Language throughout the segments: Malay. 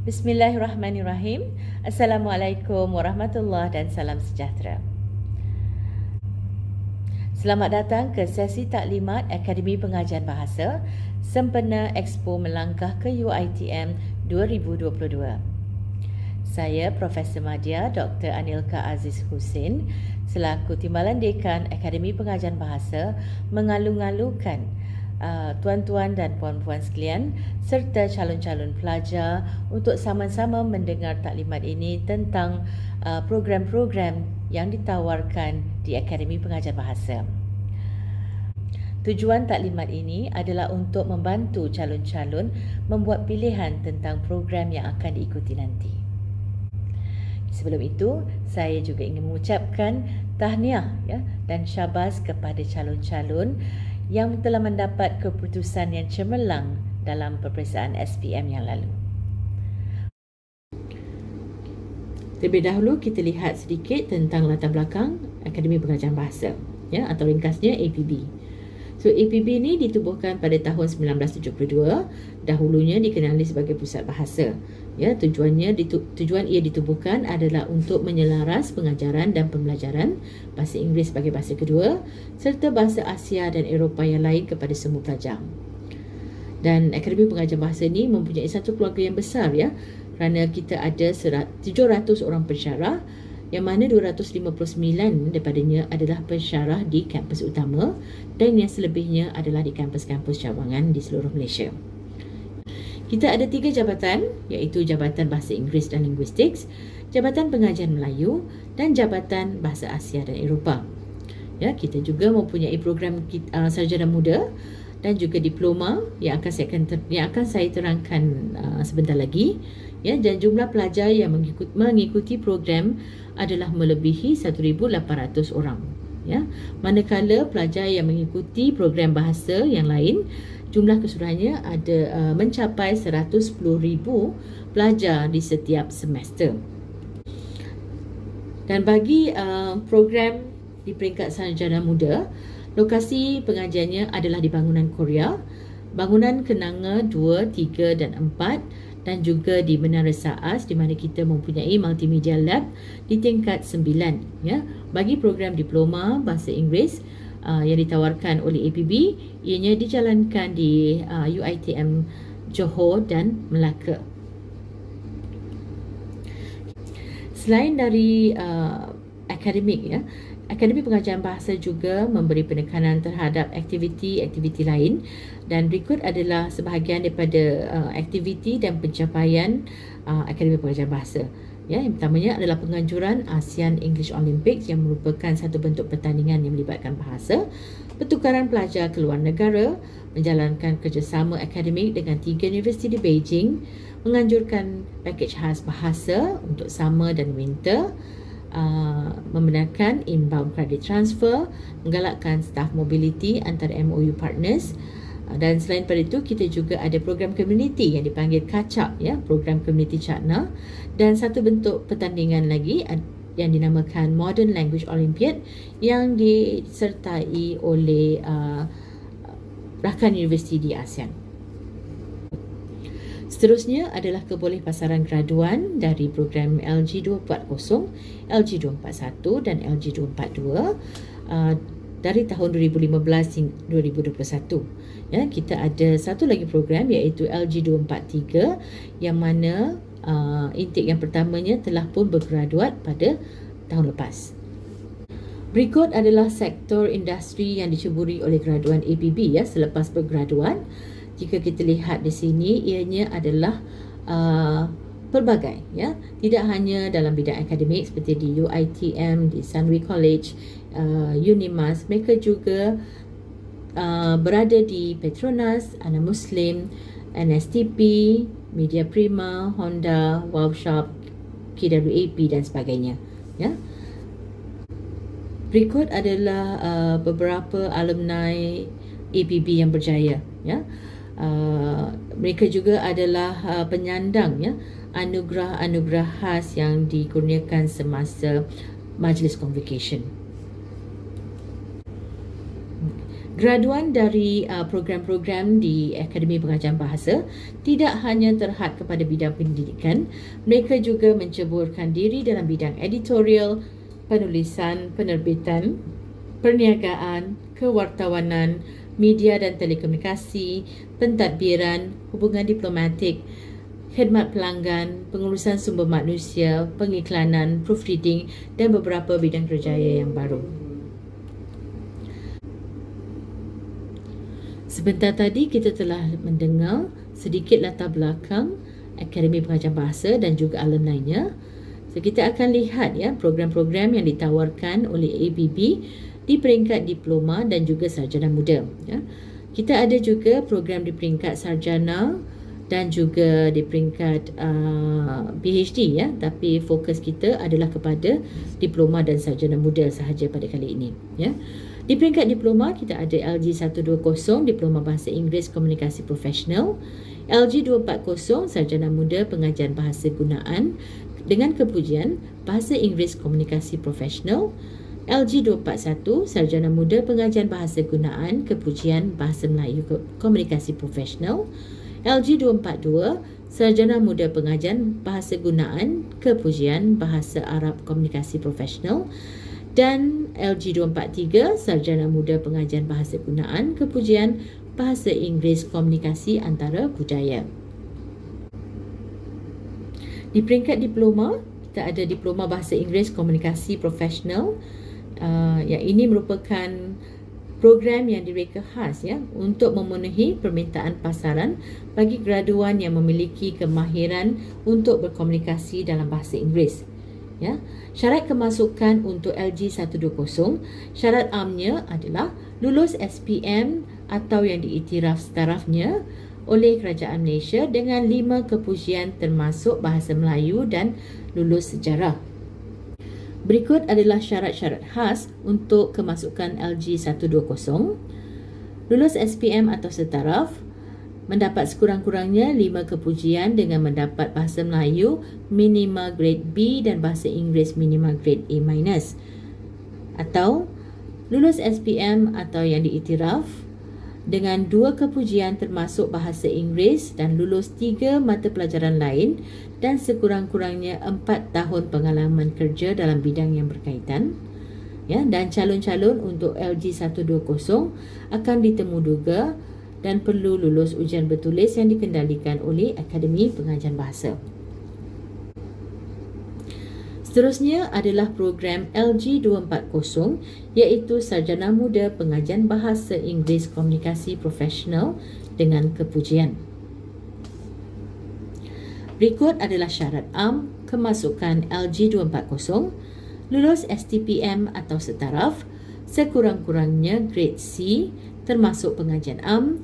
Bismillahirrahmanirrahim. Assalamualaikum warahmatullahi dan salam sejahtera. Selamat datang ke sesi taklimat Akademi Pengajian Bahasa sempena Expo melangkah ke UiTM 2022. Saya Profesor Madya Dr. Anilka Aziz Husin selaku Timbalan Dekan Akademi Pengajian Bahasa mengalu-alukan tuan-tuan dan puan-puan sekalian serta calon-calon pelajar untuk sama-sama mendengar taklimat ini tentang program-program yang ditawarkan di Akademi Pengajian Bahasa. Tujuan taklimat ini adalah untuk membantu calon-calon membuat pilihan tentang program yang akan diikuti nanti. Sebelum itu, saya juga ingin mengucapkan tahniah dan syabas kepada calon-calon yang telah mendapat keputusan yang cemerlang dalam peperiksaan SPM yang lalu. Terlebih dahulu kita lihat sedikit tentang latar belakang Akademi Pengajian Bahasa atau ringkasnya APB. So APB ini ditubuhkan pada tahun 1972, dahulunya dikenali sebagai Pusat Bahasa. Tujuan ia ditubuhkan adalah untuk menyelaras pengajaran dan pembelajaran bahasa Inggeris sebagai bahasa kedua serta bahasa Asia dan Eropah yang lain kepada semua pelajar. Dan Akademi Pengajian Bahasa ini mempunyai satu keluarga yang besar kerana kita ada 700 orang pensyarah yang mana 259 daripadanya adalah pensyarah di kampus utama dan yang selebihnya adalah di kampus-kampus cawangan di seluruh Malaysia. Kita ada 3 jabatan, iaitu Jabatan Bahasa Inggeris dan Linguistics, Jabatan Pengajian Melayu dan Jabatan Bahasa Asia dan Eropah. Kita juga mempunyai program sarjana muda dan juga diploma yang akan saya terangkan sebentar lagi. Dan jumlah pelajar yang mengikuti program adalah melebihi 1,800 orang. Manakala pelajar yang mengikuti program bahasa yang lain, jumlah keseluruhannya ada mencapai 110,000 pelajar di setiap semester. Dan bagi program di peringkat sarjana muda, lokasi pengajiannya adalah di bangunan Korea, bangunan Kenanga 2, 3 dan 4 dan juga di Menara Saas di mana kita mempunyai multimedia lab di tingkat 9. Bagi program diploma bahasa Inggeris yang ditawarkan oleh APB, ianya dijalankan di UiTM Johor dan Melaka. Selain dari akademik, Akademi Pengajian Bahasa juga memberi penekanan terhadap aktiviti-aktiviti lain dan berikut adalah sebahagian daripada aktiviti dan pencapaian Akademi Pengajian Bahasa. Yang pertamanya adalah penganjuran ASEAN English Olympics yang merupakan satu bentuk pertandingan yang melibatkan bahasa, pertukaran pelajar ke luar negara, menjalankan kerjasama akademik dengan 3 universiti di Beijing, menganjurkan pakej khas bahasa untuk summer dan winter, membenarkan inbound credit transfer, menggalakkan staff mobility antara MOU partners. Dan selain daripada itu, kita juga ada program community yang dipanggil KACAP, program community Cakna, dan satu bentuk pertandingan lagi yang dinamakan Modern Language Olympiad yang disertai oleh rakan universiti di ASEAN. Seterusnya adalah kebolehpasaran graduan dari program LG 240, LG 241 dan LG 242 dari tahun 2015 hingga 2021. Kita ada satu lagi program iaitu LG 243 yang mana intake yang pertamanya telah pun bergraduat pada tahun lepas. Berikut adalah sektor industri yang diceburi oleh graduan APB selepas bergraduat. Jika kita lihat di sini, ianya adalah pelbagai, tidak hanya dalam bidang akademik seperti di UiTM, di Sunway College, Unimas. Mereka juga berada di Petronas, Ana Muslim, NSTP, Media Prima, Honda, Wowshop, KWAP dan sebagainya. Berikut adalah beberapa alumni APB yang berjaya. Mereka juga adalah penyandang anugerah-anugerah khas yang dikurniakan semasa majlis convocation. Graduan dari program-program di Akademi Pengajaran Bahasa tidak hanya terhad kepada bidang pendidikan, mereka juga menceburkan diri dalam bidang editorial, penulisan, penerbitan, perniagaan, kewartawanan, media dan telekomunikasi, pentadbiran, hubungan diplomatik, khidmat pelanggan, pengurusan sumber manusia, pengiklanan, proofreading dan beberapa bidang kerjaya yang baru. Sebentar tadi kita telah mendengar sedikit latar belakang Akademi Pengajaran Bahasa dan juga alumni-nya. So, kita akan lihat program-program yang ditawarkan oleh APB di peringkat diploma dan juga sarjana muda. Kita ada juga program di peringkat sarjana dan juga di peringkat PhD tapi fokus kita adalah kepada diploma dan sarjana muda sahaja pada kali ini. Di peringkat diploma kita ada LG 120 Diploma Bahasa Inggeris Komunikasi Profesional, LG 240 Sarjana Muda Pengajian Bahasa Gunaan dengan kepujian Bahasa Inggeris Komunikasi Profesional, LG 241 Sarjana Muda Pengajian Bahasa Gunaan kepujian Bahasa Melayu Komunikasi Profesional, LG 242 Sarjana Muda Pengajian Bahasa Gunaan kepujian Bahasa Arab Komunikasi Profesional, dan LG 243 Sarjana Muda Pengajian Bahasa Gunaan kepujian Bahasa Inggeris Komunikasi Antara Budaya. Di peringkat diploma, kita ada Diploma Bahasa Inggeris Komunikasi Profesional. Yang ini merupakan program yang direka khas untuk memenuhi permintaan pasaran bagi graduan yang memiliki kemahiran untuk berkomunikasi dalam bahasa Inggeris. Syarat kemasukan untuk LG 120, syarat amnya adalah lulus SPM atau yang diiktiraf setarafnya oleh Kerajaan Malaysia dengan 5 kepujian termasuk Bahasa Melayu dan lulus sejarah. Berikut adalah syarat-syarat khas untuk kemasukan LG 120. Lulus SPM atau setaraf, mendapat sekurang-kurangnya 5 kepujian dengan mendapat Bahasa Melayu minimal grade B dan Bahasa Inggeris minimal grade A-. Atau lulus SPM atau yang diiktiraf dengan 2 kepujian termasuk Bahasa Inggeris dan lulus 3 mata pelajaran lain dan sekurang-kurangnya 4 tahun pengalaman kerja dalam bidang yang berkaitan. Dan calon-calon untuk LG 120 akan ditemuduga dan perlu lulus ujian bertulis yang dikendalikan oleh Akademi Pengajian Bahasa. Seterusnya adalah program LG 240 iaitu Sarjana Muda Pengajian Bahasa Inggeris Komunikasi Profesional dengan kepujian. Berikut adalah syarat am kemasukan LG 240, lulus STPM atau setaraf, sekurang-kurangnya grade C termasuk pengajian am,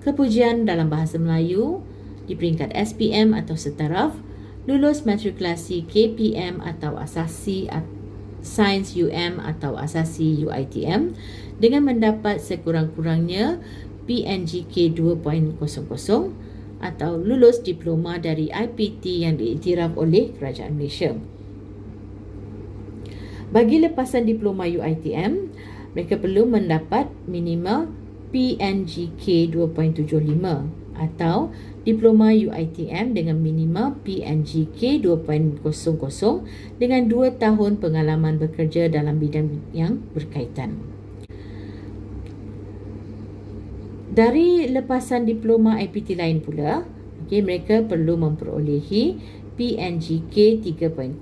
kepujian dalam Bahasa Melayu di peringkat SPM atau setaraf, lulus matrikulasi KPM atau asasi Sains UM atau asasi UiTM dengan mendapat sekurang-kurangnya PNGK 2.00 atau lulus diploma dari IPT yang diiktiraf oleh Kerajaan Malaysia. Bagi lepasan diploma UiTM, mereka perlu mendapat minimal PNGK 2.75 atau diploma UiTM dengan minimal PNGK 2.00 dengan 2 tahun pengalaman bekerja dalam bidang yang berkaitan. Dari lepasan diploma IPT lain pula, mereka perlu memperolehi PNGK 3.0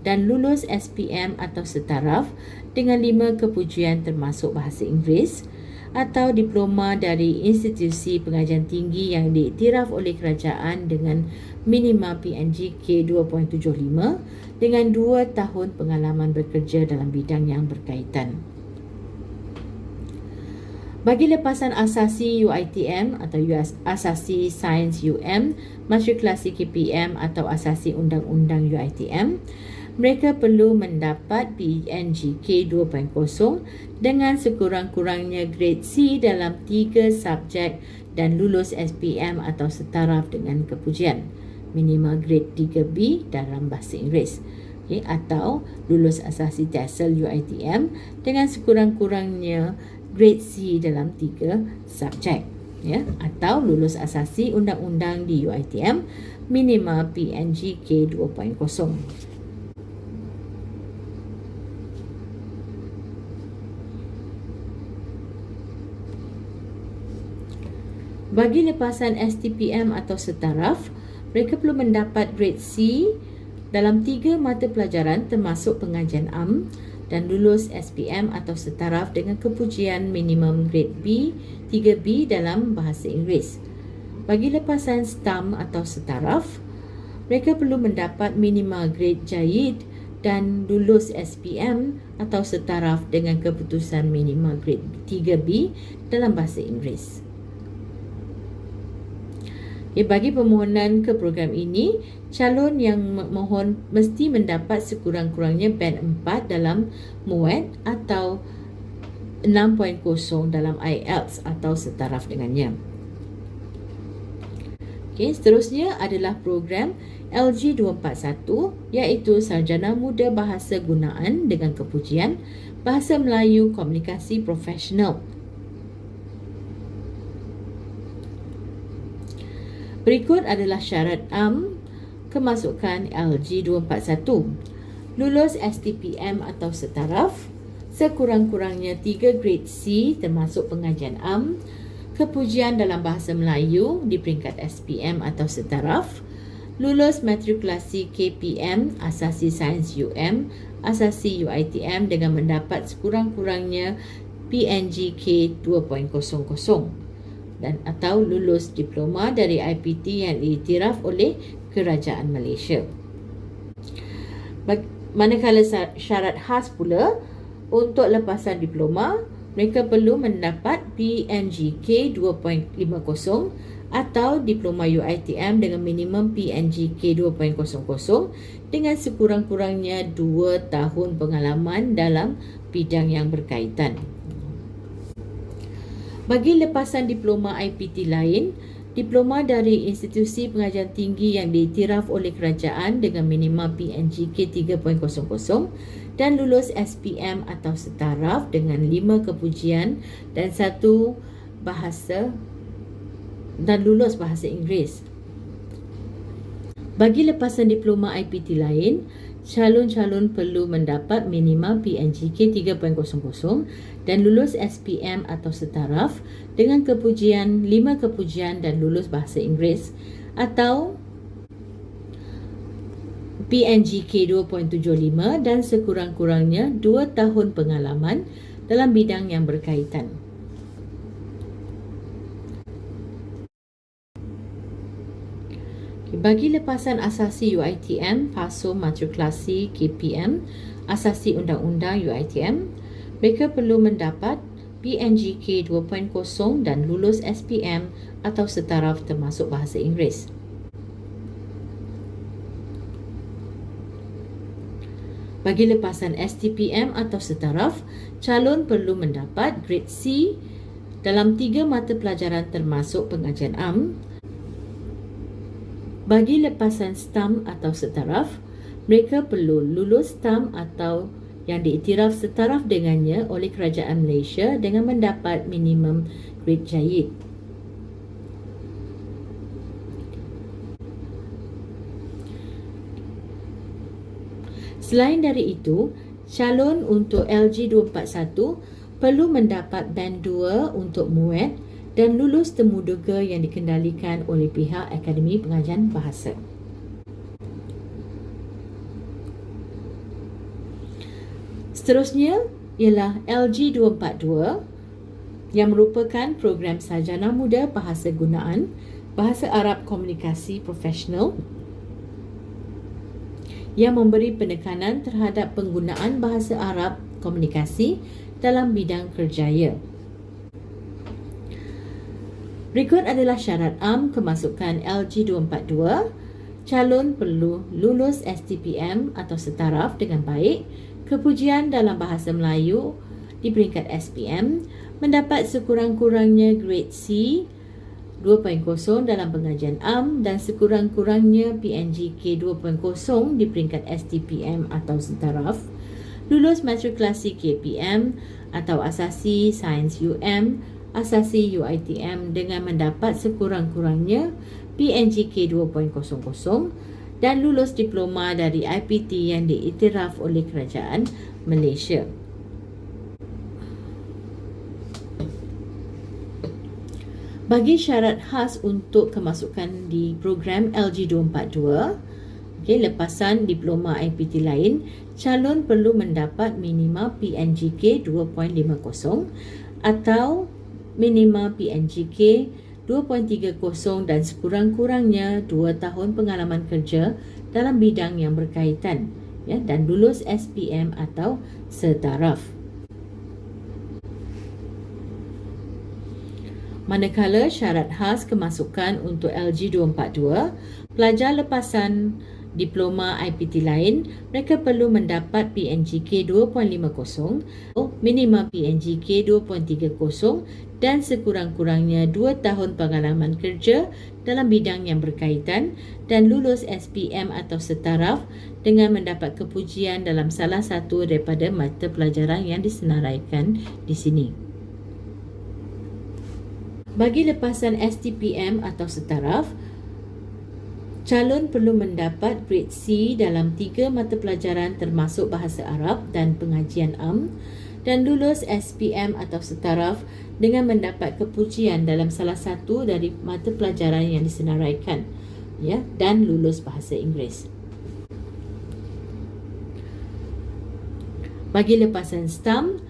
dan lulus SPM atau setaraf dengan 5 kepujian termasuk Bahasa Inggeris atau diploma dari institusi pengajian tinggi yang diiktiraf oleh kerajaan dengan minimal PNGK 2.75 dengan 2 tahun pengalaman bekerja dalam bidang yang berkaitan. Bagi lepasan asasi UiTM atau asasi Sains UM, matrikulasi KPM atau asasi undang-undang UiTM, mereka perlu mendapat PNGK 2.0 dengan sekurang-kurangnya grade C dalam 3 subjek dan lulus SPM atau setaraf dengan kepujian minimal grade 3B dalam Bahasa Inggeris. Atau lulus asasi TESOL UiTM dengan sekurang-kurangnya grade C dalam 3 subjek, ya, atau lulus asasi undang-undang di UiTM minimal PNGK 2.0. Bagi lepasan STPM atau setaraf, mereka perlu mendapat grade C dalam 3 mata pelajaran termasuk pengajian am dan lulus SPM atau setaraf dengan kepujian minimum grade B, 3B dalam bahasa Inggeris. Bagi lepasan STAM atau setaraf, mereka perlu mendapat minimal grade Jayyid dan lulus SPM atau setaraf dengan keputusan minimal grade 3B dalam bahasa Inggeris. Bagi permohonan ke program ini, calon yang memohon mesti mendapat sekurang-kurangnya band 4 dalam MUET atau 6.0 dalam IELTS atau setaraf dengannya. Seterusnya adalah program LG 241 iaitu Sarjana Muda Bahasa Gunaan dengan kepujian Bahasa Melayu Komunikasi Profesional. Berikut adalah syarat am kemasukan LG 241. Lulus STPM atau setaraf, sekurang-kurangnya 3 grade C termasuk pengajian am, kepujian dalam bahasa Melayu di peringkat SPM atau setaraf, lulus matrikulasi KPM, asasi sains UM, asasi UiTM dengan mendapat sekurang-kurangnya PNGK 2.0 dan atau lulus diploma dari IPT yang diiktiraf oleh Kerajaan Malaysia. Manakala syarat khas pula untuk lepasan diploma, mereka perlu mendapat PNGK 2.50 atau diploma UiTM dengan minimum PNGK 2.00 dengan sekurang-kurangnya 2 tahun pengalaman dalam bidang yang berkaitan. Bagi lepasan diploma IPT lain, diploma dari institusi pengajian tinggi yang diiktiraf oleh kerajaan dengan minima PNGK 3.00 dan lulus SPM atau setaraf dengan 5 kepujian dan 1 bahasa dan lulus bahasa Inggeris. Bagi lepasan diploma IPT lain, calon-calon perlu mendapat minima PNGK 3.00 dan lulus SPM atau setaraf dengan kepujian 5 kepujian dan lulus bahasa Inggeris atau PNGK 2.75 dan sekurang-kurangnya 2 tahun pengalaman dalam bidang yang berkaitan. Bagi lepasan asasi UiTM, PASO matrikulasi KPM, asasi undang-undang UiTM, mereka perlu mendapat PNGK 2.0 dan lulus SPM atau setaraf termasuk bahasa Inggeris. Bagi lepasan STPM atau setaraf, calon perlu mendapat grade C dalam 3 mata pelajaran termasuk pengajian am. Bagi lepasan STAM atau setaraf, mereka perlu lulus STAM atau yang diiktiraf setaraf dengannya oleh Kerajaan Malaysia dengan mendapat minimum grade Jayyid. Selain dari itu, calon untuk LG 241 perlu mendapat band 2 untuk MUET dan lulus temuduga yang dikendalikan oleh pihak Akademi Pengajian Bahasa. Seterusnya ialah LG 242 yang merupakan program Sarjana Muda Bahasa Gunaan, Bahasa Arab Komunikasi Profesional yang memberi penekanan terhadap penggunaan bahasa Arab komunikasi dalam bidang kerjaya. Berikut adalah syarat am kemasukan LG 242. Calon perlu lulus STPM atau setaraf dengan baik, kepujian dalam bahasa Melayu di peringkat SPM, mendapat sekurang-kurangnya grade C 2.0 dalam pengajian am dan sekurang-kurangnya PNGK 2.0 di peringkat STPM atau setaraf, lulus matrikulasi KPM, atau asasi Sains UM, asasi UiTM dengan mendapat sekurang-kurangnya PNGK 2.00 dan lulus diploma dari IPT yang diiktiraf oleh Kerajaan Malaysia. Bagi syarat khas untuk kemasukan di program LG 242, lepasan diploma IPT lain, calon perlu mendapat minima PNGK 2.50 atau minima PNGK 2.30 dan sekurang-kurangnya 2 tahun pengalaman kerja dalam bidang yang berkaitan, dan lulus SPM atau setaraf. Manakala syarat khas kemasukan untuk LG 242, pelajar lepasan diploma IPT lain, mereka perlu mendapat PNGK 2.50, minima PNGK 2.30 dan sekurang-kurangnya 2 tahun pengalaman kerja dalam bidang yang berkaitan dan lulus SPM atau setaraf dengan mendapat kepujian dalam salah satu daripada mata pelajaran yang disenaraikan di sini. Bagi lepasan STPM atau setaraf, calon perlu mendapat grade C dalam 3 mata pelajaran termasuk Bahasa Arab dan Pengajian Am dan lulus SPM atau setaraf dengan mendapat kepujian dalam salah satu dari mata pelajaran yang disenaraikan, dan lulus Bahasa Inggeris. Bagi lepasan STAM,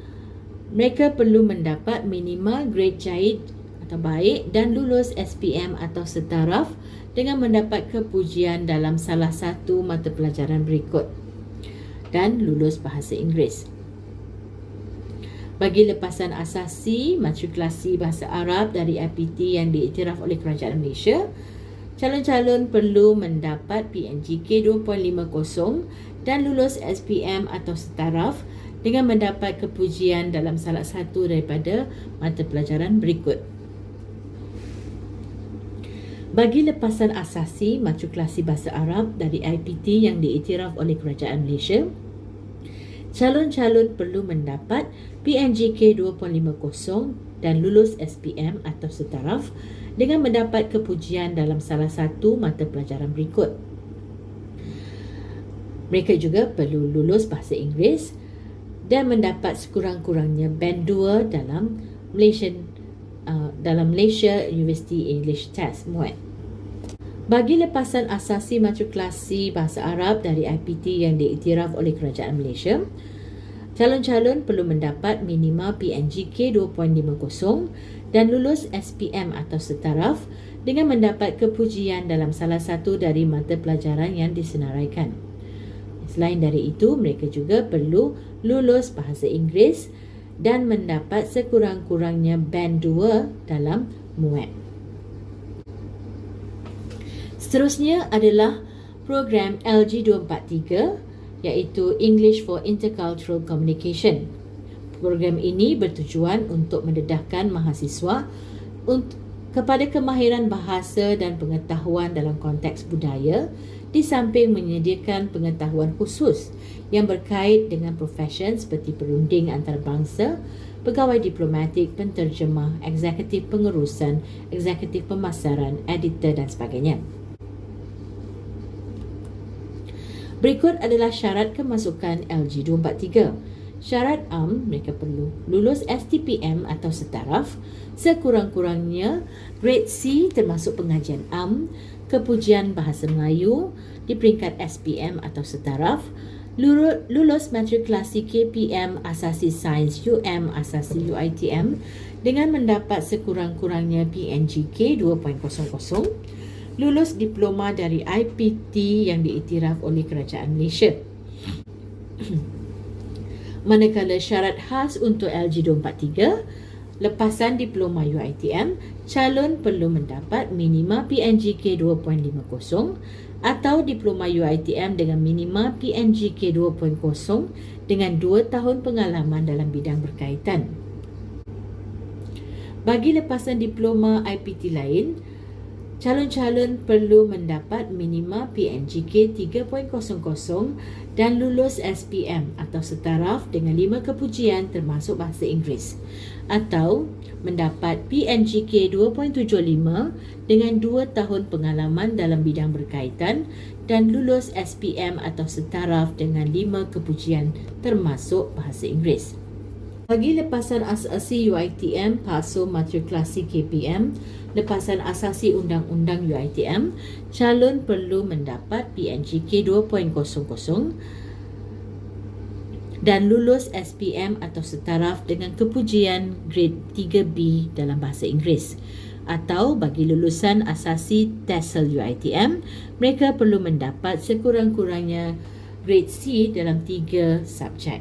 mereka perlu mendapat minimal grade jahid atau baik dan lulus SPM atau setaraf dengan mendapat kepujian dalam salah satu mata pelajaran berikut dan lulus Bahasa Inggeris. Bagi lepasan asasi matrikulasi Bahasa Arab dari IPT yang diiktiraf oleh Kerajaan Malaysia, calon-calon perlu mendapat PNGK 2.50 dan lulus SPM atau setaraf dengan mendapat kepujian dalam salah satu daripada mata pelajaran berikut. Bagi lepasan asasi matrikulasi Bahasa Arab dari IPT yang diiktiraf oleh Kerajaan Malaysia, calon-calon perlu mendapat PNGK 2.50 dan lulus SPM atau setaraf dengan mendapat kepujian dalam salah satu mata pelajaran berikut. Mereka juga perlu lulus Bahasa Inggeris dan mendapat sekurang-kurangnya band 2 dalam Malaysia University English Test (MUAT). Bagi lepasan asasi matrikulasi Bahasa Arab dari IPT yang diiktiraf oleh Kerajaan Malaysia, calon-calon perlu mendapat minima PNGK 2.50 dan lulus SPM atau setaraf dengan mendapat kepujian dalam salah satu dari mata pelajaran yang disenaraikan. Selain dari itu, mereka juga perlu lulus Bahasa Inggeris dan mendapat sekurang-kurangnya band 2 dalam MUAT. Seterusnya adalah program LG 243 iaitu English for Intercultural Communication. Program ini bertujuan untuk mendedahkan mahasiswa kepada kemahiran bahasa dan pengetahuan dalam konteks budaya di samping menyediakan pengetahuan khusus yang berkait dengan profesi seperti perunding antarabangsa, pegawai diplomatik, penterjemah, eksekutif pengurusan, eksekutif pemasaran, editor dan sebagainya. Berikut adalah syarat kemasukan LG 243. Syarat am, mereka perlu lulus STPM atau setaraf, sekurang-kurangnya grade C termasuk pengajian am, kepujian Bahasa Melayu di peringkat SPM atau setaraf, lulus matrikulasi KPM, asasi Sains UM, asasi UiTM dengan mendapat sekurang-kurangnya PNGK 2.00, lulus diploma dari IPT yang diiktiraf oleh Kerajaan Malaysia. Manakala syarat khas untuk LG 243, lepasan diploma UiTM, calon perlu mendapat minima PNGK 2.50 atau diploma UiTM dengan minima PNGK 2.0 dengan 2 tahun pengalaman dalam bidang berkaitan. Bagi lepasan diploma IPT lain, Calon-calon perlu mendapat minima PNGK 3.00 dan lulus SPM atau setaraf dengan 5 kepujian termasuk bahasa Inggeris, atau mendapat PNGK 2.75 dengan 2 tahun pengalaman dalam bidang berkaitan dan lulus SPM atau setaraf dengan 5 kepujian termasuk bahasa Inggeris. Bagi lepasan asasi UiTM Paso Matrikulasi KPM, lepasan asasi undang-undang UiTM, calon perlu mendapat PNGK 2.00 dan lulus SPM atau setaraf dengan kepujian grade 3B dalam bahasa Inggeris. Atau bagi lulusan asasi TESOL UiTM, mereka perlu mendapat sekurang-kurangnya grade C dalam 3 subjek.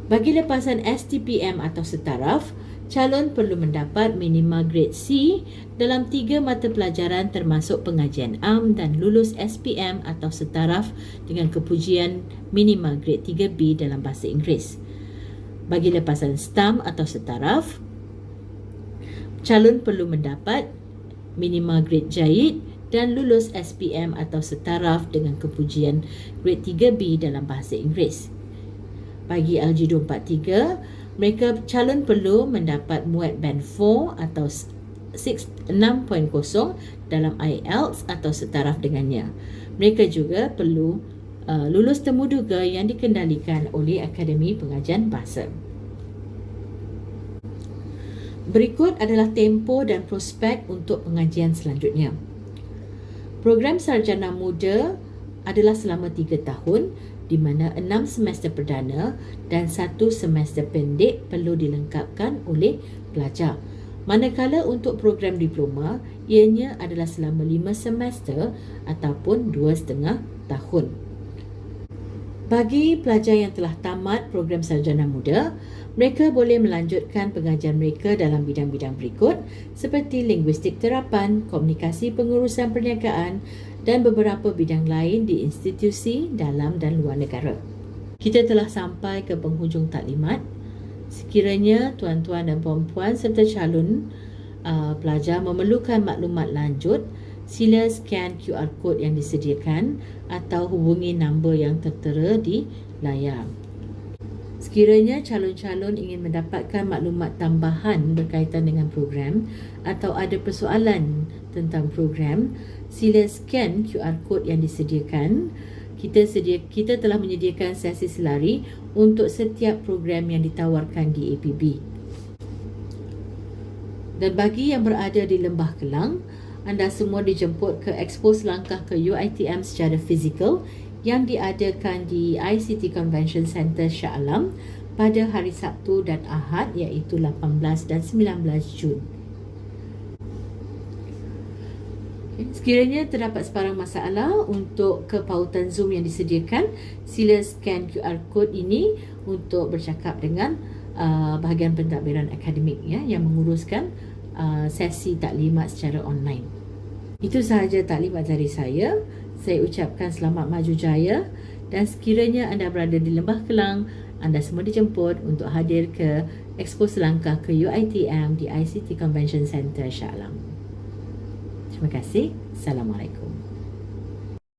Bagi lepasan STPM atau setaraf, calon perlu mendapat minima grade C dalam 3 mata pelajaran termasuk pengajian am dan lulus SPM atau setaraf dengan kepujian minima grade 3B dalam bahasa Inggeris. Bagi lepasan STAM atau setaraf, calon perlu mendapat minima grade jayid dan lulus SPM atau setaraf dengan kepujian grade 3B dalam bahasa Inggeris. Bagi LG 243, mereka calon perlu mendapat muat band 4 atau 6.0 dalam IELTS atau setaraf dengannya. Mereka juga perlu lulus temuduga yang dikendalikan oleh Akademi Pengajian Bahasa. Berikut adalah tempoh dan prospek untuk pengajian selanjutnya. Program Sarjana Muda adalah selama 3 tahun di mana 6 semester perdana dan 1 semester pendek perlu dilengkapkan oleh pelajar. Manakala untuk program diploma, ianya adalah selama 5 semester ataupun 2,5 tahun. Bagi pelajar yang telah tamat program Sarjana Muda, mereka boleh melanjutkan pengajian mereka dalam bidang-bidang berikut seperti linguistik terapan, komunikasi pengurusan perniagaan dan beberapa bidang lain di institusi dalam dan luar negara. Kita telah sampai ke penghujung taklimat. Sekiranya tuan-tuan dan puan-puan serta calon pelajar memerlukan maklumat lanjut, sila scan QR code yang disediakan atau hubungi nombor yang tertera di layar. Sekiranya calon-calon ingin mendapatkan maklumat tambahan berkaitan dengan program atau ada persoalan tentang program, sila scan QR code yang disediakan. Kita telah menyediakan sesi selari untuk setiap program yang ditawarkan di APB. Dan bagi yang berada di Lembah Kelang, anda semua dijemput ke Expo Selangkah ke UiTM secara fizikal yang diadakan di ICT Convention Centre Shah Alam pada hari Sabtu dan Ahad iaitu 18 dan 19 Jun. Sekiranya terdapat sebarang masalah untuk kepautan Zoom yang disediakan, sila scan QR code ini untuk bercakap dengan bahagian pentadbiran akademik yang menguruskan sesi taklimat secara online. Itu sahaja taklimat dari saya. Saya ucapkan selamat maju jaya dan sekiranya anda berada di Lembah Kelang, anda semua dijemput untuk hadir ke Expo Selangkah ke UiTM di ICT Convention Centre Shah Alam. Terima kasih. Assalamualaikum.